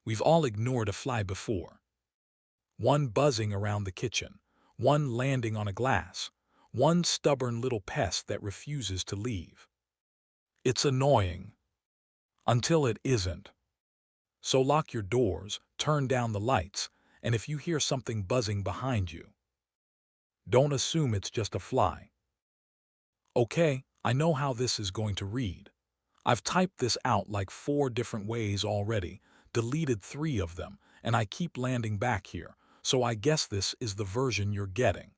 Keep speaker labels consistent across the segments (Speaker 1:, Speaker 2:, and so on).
Speaker 1: We've all ignored a fly before. One buzzing around the kitchen, one landing on a glass, one stubborn little pest that refuses to leave. It's annoying. Until it isn't. So lock your doors, turn down the lights, and if you hear something buzzing behind you, don't assume it's just a fly. Okay, I know how this is going to read. I've typed this out like 4 different ways already, deleted 3 of them, and I keep landing back here, so I guess this is the version you're getting.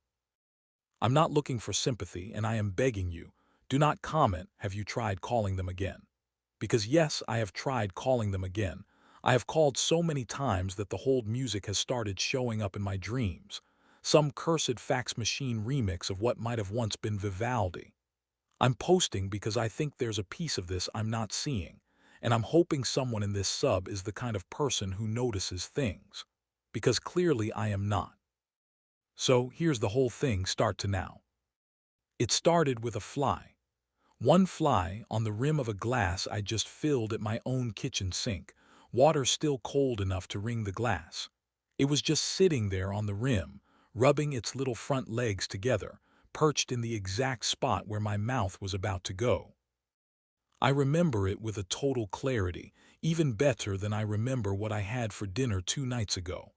Speaker 1: I'm not looking for sympathy, and I am begging you, do not comment, have you tried calling them again? Because yes, I have tried calling them again. I have called so many times that the hold music has started showing up in my dreams. Some cursed fax machine remix of what might have once been Vivaldi. I'm posting because I think there's a piece of this I'm not seeing, and I'm hoping someone in this sub is the kind of person who notices things. Because clearly I am not. So here's the whole thing start to now. It started with a fly. One fly on the rim of a glass I just filled at my own kitchen sink, water still cold enough to wring the glass. It was just sitting there on the rim, rubbing its little front legs together, perched in the exact spot where my mouth was about to go. I remember it with a total clarity, even better than I remember what I had for dinner 2 nights ago.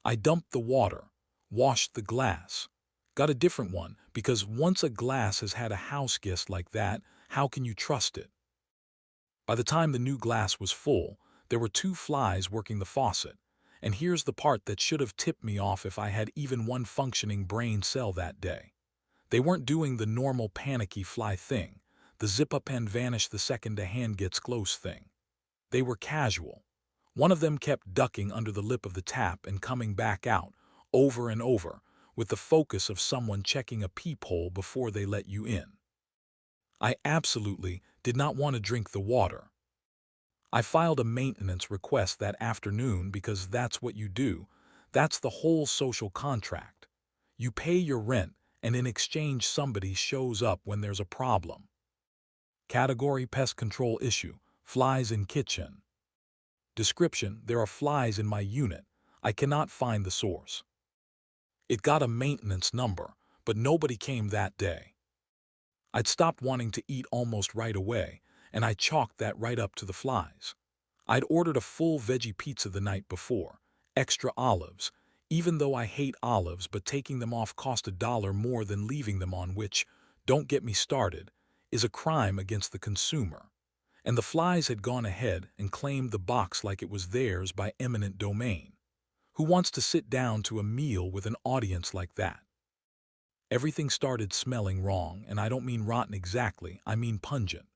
Speaker 1: I dumped the water, washed the glass, got a different one because once a glass has had a house guest like that, how can you trust it? By the time the new glass was full, there were 2 flies working the faucet. And here's the part that should have tipped me off if I had even one functioning brain cell that day. They weren't doing the normal panicky fly thing, the zip up and vanish the second a hand gets close thing. They were casual. One of them kept ducking under the lip of the tap and coming back out, over and over, with the focus of someone checking a peephole before they let you in. I absolutely did not want to drink the water. I filed a maintenance request that afternoon because that's what you do. That's the whole social contract. You pay your rent, and in exchange somebody shows up when there's a problem. Category pest control issue, flies in kitchen. Description, there are flies in my unit. I cannot find the source. It got a maintenance number, but nobody came that day. I'd stopped wanting to eat almost right away, and I chalked that right up to the flies. I'd ordered a full veggie pizza the night before, extra olives, even though I hate olives, but taking them off cost $1 more than leaving them on, which, don't get me started, is a crime against the consumer. And the flies had gone ahead and claimed the box like it was theirs by eminent domain. Who wants to sit down to a meal with an audience like that? Everything started smelling wrong, and I don't mean rotten exactly, I mean pungent.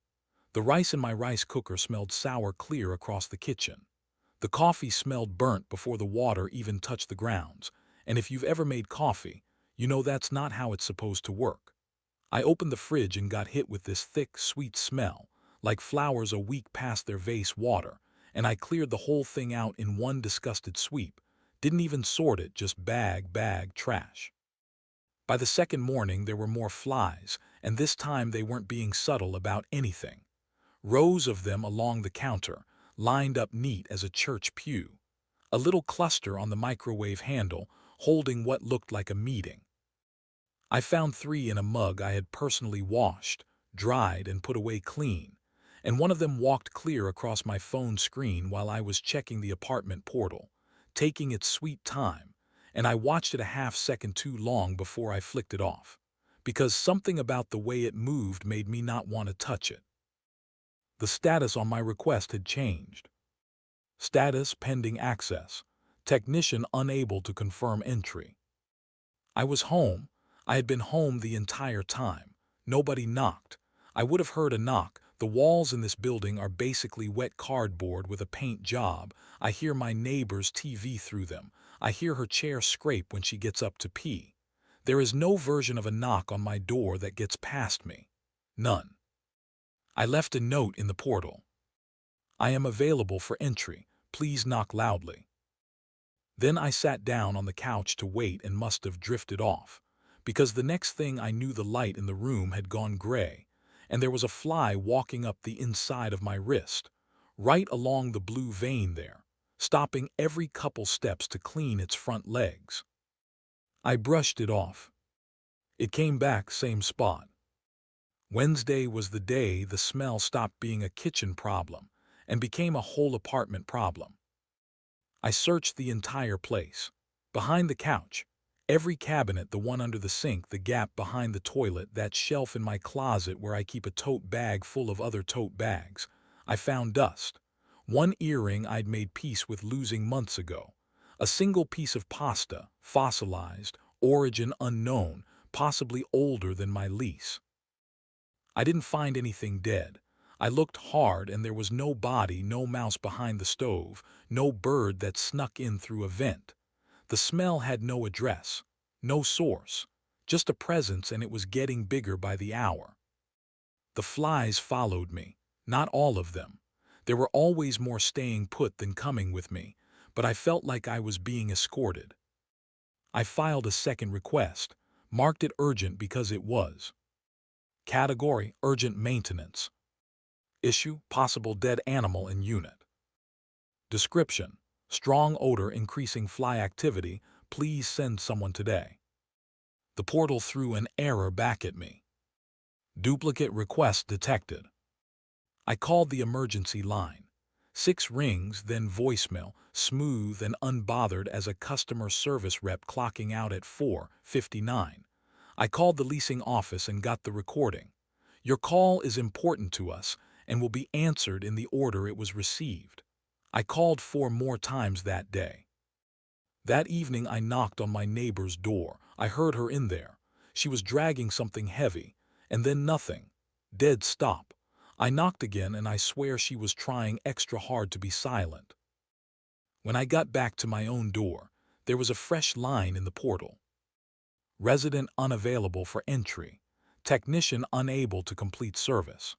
Speaker 1: The rice in my rice cooker smelled sour clear across the kitchen. The coffee smelled burnt before the water even touched the grounds, and if you've ever made coffee, you know that's not how it's supposed to work. I opened the fridge and got hit with this thick, sweet smell, like flowers a week past their vase water, and I cleared the whole thing out in one disgusted sweep. Didn't even sort it, just bag, trash. By the second morning there were more flies, and this time they weren't being subtle about anything. Rows of them along the counter, lined up neat as a church pew. A little cluster on the microwave handle, holding what looked like a meeting. I found 3 in a mug I had personally washed, dried, and put away clean, and one of them walked clear across my phone screen while I was checking the apartment portal, taking its sweet time, and I watched it a half-second too long before I flicked it off, because something about the way it moved made me not want to touch it. The status on my request had changed. Status pending access. Technician unable to confirm entry. I was home. I had been home the entire time. Nobody knocked. I would have heard a knock. The walls in this building are basically wet cardboard with a paint job. I hear my neighbor's TV through them. I hear her chair scrape when she gets up to pee. There is no version of a knock on my door that gets past me. None. I left a note in the portal. I am available for entry. Please knock loudly. Then I sat down on the couch to wait and must have drifted off, because the next thing I knew the light in the room had gone gray, and there was a fly walking up the inside of my wrist, right along the blue vein there, stopping every couple steps to clean its front legs. I brushed it off. It came back, same spot. Wednesday was the day the smell stopped being a kitchen problem and became a whole apartment problem. I searched the entire place. Behind the couch, every cabinet, the one under the sink, the gap behind the toilet, that shelf in my closet where I keep a tote bag full of other tote bags, I found dust. One earring I'd made peace with losing months ago. A single piece of pasta, fossilized, origin unknown, possibly older than my lease. I didn't find anything dead. I looked hard and there was no body, no mouse behind the stove, no bird that snuck in through a vent. The smell had no address, no source, just a presence, and it was getting bigger by the hour. The flies followed me, not all of them. There were always more staying put than coming with me, but I felt like I was being escorted. I filed a second request, marked it urgent because it was. Category: urgent maintenance. Issue: possible dead animal in unit. Description: strong odor increasing fly activity, please send someone today. The portal threw an error back at me. Duplicate request detected. I called the emergency line. 6 rings, then voicemail, smooth and unbothered as a customer service rep clocking out at 4:59. I called the leasing office and got the recording. Your call is important to us and will be answered in the order it was received. I called 4 more times that day. That evening I knocked on my neighbor's door. I heard her in there. She was dragging something heavy, and then nothing. Dead stop. I knocked again and I swear she was trying extra hard to be silent. When I got back to my own door, there was a fresh line in the portal. Resident unavailable for entry. Technician unable to complete service.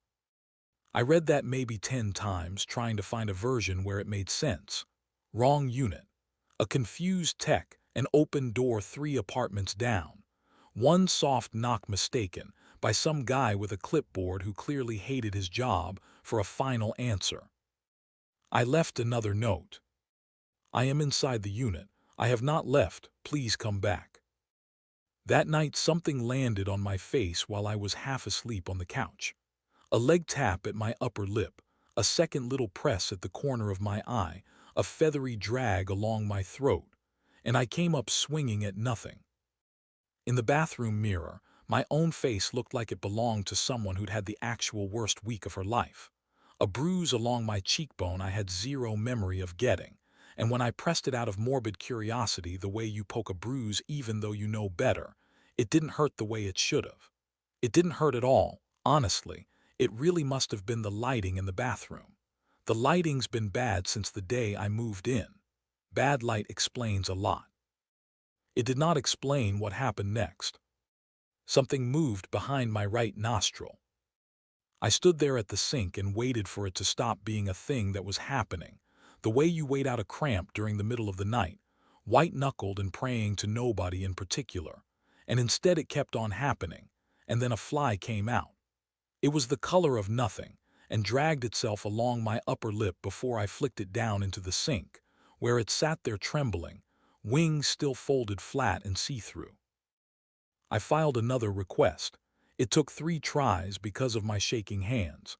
Speaker 1: I read that maybe 10 times, trying to find a version where it made sense. Wrong unit. A confused tech, an open door 3 apartments down. One soft knock mistaken by some guy with a clipboard who clearly hated his job for a final answer. I left another note. I am inside the unit. I have not left. Please come back. That night something landed on my face while I was half asleep on the couch. A leg tap at my upper lip, a second little press at the corner of my eye, a feathery drag along my throat, and I came up swinging at nothing. In the bathroom mirror, my own face looked like it belonged to someone who'd had the actual worst week of her life. A bruise along my cheekbone I had zero memory of getting, and when I pressed it out of morbid curiosity, the way you poke a bruise even though you know better, it didn't hurt the way it should have. It didn't hurt at all, honestly. It really must have been the lighting in the bathroom. The lighting's been bad since the day I moved in. Bad light explains a lot. It did not explain what happened next. Something moved behind my right nostril. I stood there at the sink and waited for it to stop being a thing that was happening, the way you wait out a cramp during the middle of the night, white-knuckled and praying to nobody in particular, and instead it kept on happening, and then a fly came out. It was the color of nothing, and dragged itself along my upper lip before I flicked it down into the sink, where it sat there trembling, wings still folded flat and see-through. I filed another request. It took 3 tries because of my shaking hands.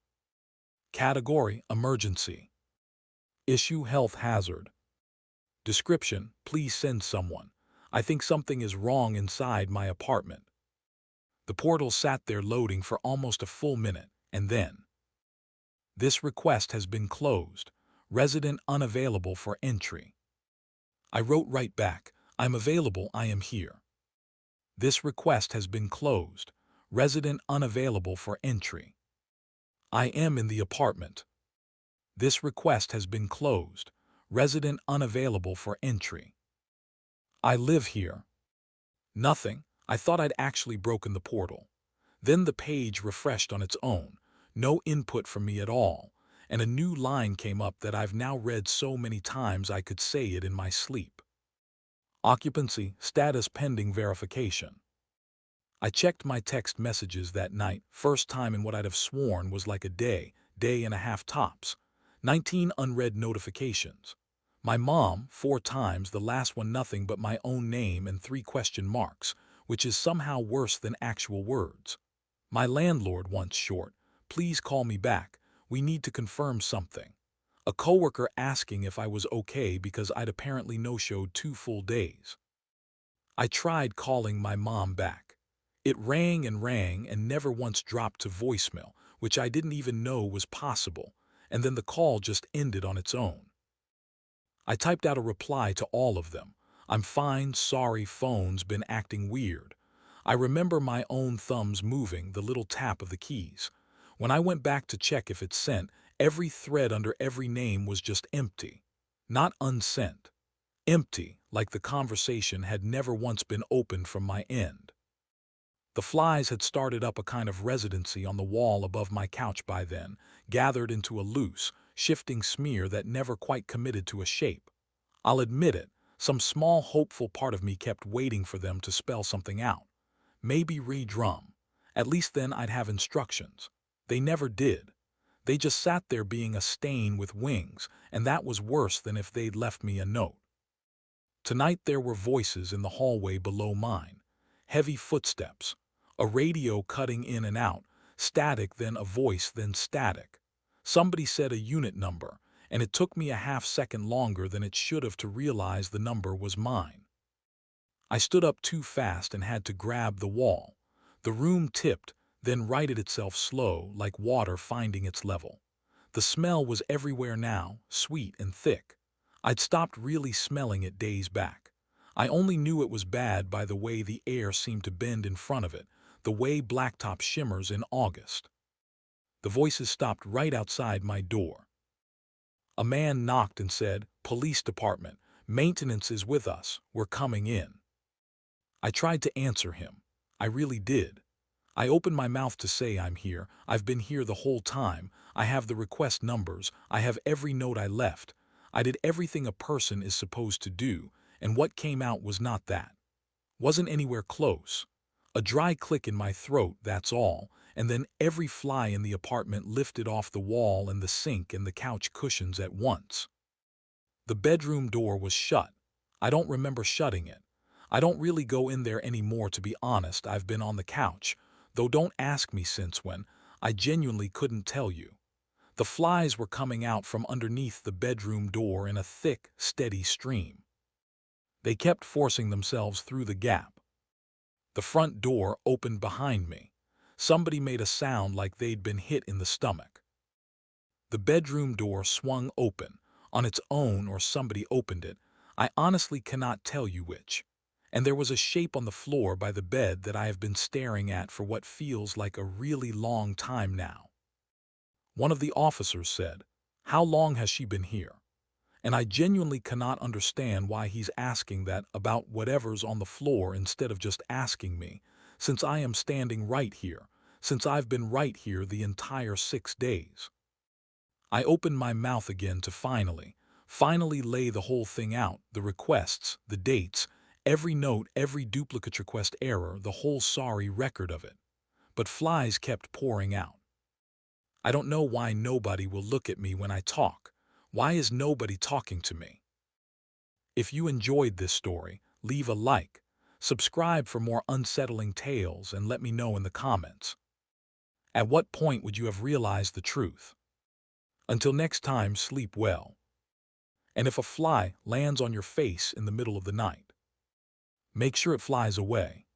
Speaker 1: Category: emergency. Issue: health hazard. Description: please send someone. I think something is wrong inside my apartment. The portal sat there loading for almost a full minute, and then, this request has been closed. Resident unavailable for entry. I wrote right back, I'm available, I am here. This request has been closed. Resident unavailable for entry. I am in the apartment. This request has been closed. Resident unavailable for entry. I live here. Nothing. I thought I'd actually broken the portal. Then the page refreshed on its own. No input from me at all, and a new line came up that I've now read so many times I could say it in my sleep. Occupancy status pending verification. I checked my text messages that night, first time in what I'd have sworn was like a day and a half tops. 19 unread notifications. My mom, 4 times, the last one nothing but my own name and 3 question marks, which is somehow worse than actual words. My landlord once short, please call me back, we need to confirm something. A coworker asking if I was okay because I'd apparently no-showed 2 full days. I tried calling my mom back. It rang and never once dropped to voicemail, which I didn't even know was possible, and then the call just ended on its own. I typed out a reply to all of them. I'm fine, sorry, phone's been acting weird. I remember my own thumbs moving, the little tap of the keys. When I went back to check if it sent, every thread under every name was just empty. Not unsent. Empty, like the conversation had never once been opened from my end. The flies had started up a kind of residency on the wall above my couch by then, gathered into a loose, shifting smear that never quite committed to a shape. I'll admit it, some small hopeful part of me kept waiting for them to spell something out. Maybe re-drum. At least then I'd have instructions. They never did. They just sat there being a stain with wings, and that was worse than if they'd left me a note. Tonight there were voices in the hallway below mine. Heavy footsteps. A radio cutting in and out. Static, then a voice, then static. Somebody said a unit number, and it took me a half-second longer than it should have to realize the number was mine. I stood up too fast and had to grab the wall. The room tipped, then righted itself slow, like water finding its level. The smell was everywhere now, sweet and thick. I'd stopped really smelling it days back. I only knew it was bad by the way the air seemed to bend in front of it, the way blacktop shimmers in August. The voices stopped right outside my door. A man knocked and said, "Police department, maintenance is with us, we're coming in." I tried to answer him. I really did. I opened my mouth to say I'm here, I've been here the whole time, I have the request numbers, I have every note I left. I did everything a person is supposed to do, and what came out was not that. Wasn't anywhere close. A dry click in my throat, that's all, and then every fly in the apartment lifted off the wall and the sink and the couch cushions at once. The bedroom door was shut. I don't remember shutting it. I don't really go in there anymore, to be honest. I've been on the couch, though don't ask me since when, I genuinely couldn't tell you. The flies were coming out from underneath the bedroom door in a thick, steady stream. They kept forcing themselves through the gap. The front door opened behind me. Somebody made a sound like they'd been hit in the stomach. The bedroom door swung open, on its own or somebody opened it. I honestly cannot tell you which. And there was a shape on the floor by the bed that I have been staring at for what feels like a really long time now. One of the officers said, "How long has she been here?" And I genuinely cannot understand why he's asking that about whatever's on the floor instead of just asking me, since I am standing right here, since I've been right here the entire 6 days. I opened my mouth again to finally lay the whole thing out, the requests, the dates, every note, every duplicate request error, the whole sorry record of it. But flies kept pouring out. I don't know why nobody will look at me when I talk. Why is nobody talking to me? If you enjoyed this story, leave a like, subscribe for more unsettling tales, and let me know in the comments. At what point would you have realized the truth? Until next time, sleep well. And if a fly lands on your face in the middle of the night, make sure it flies away.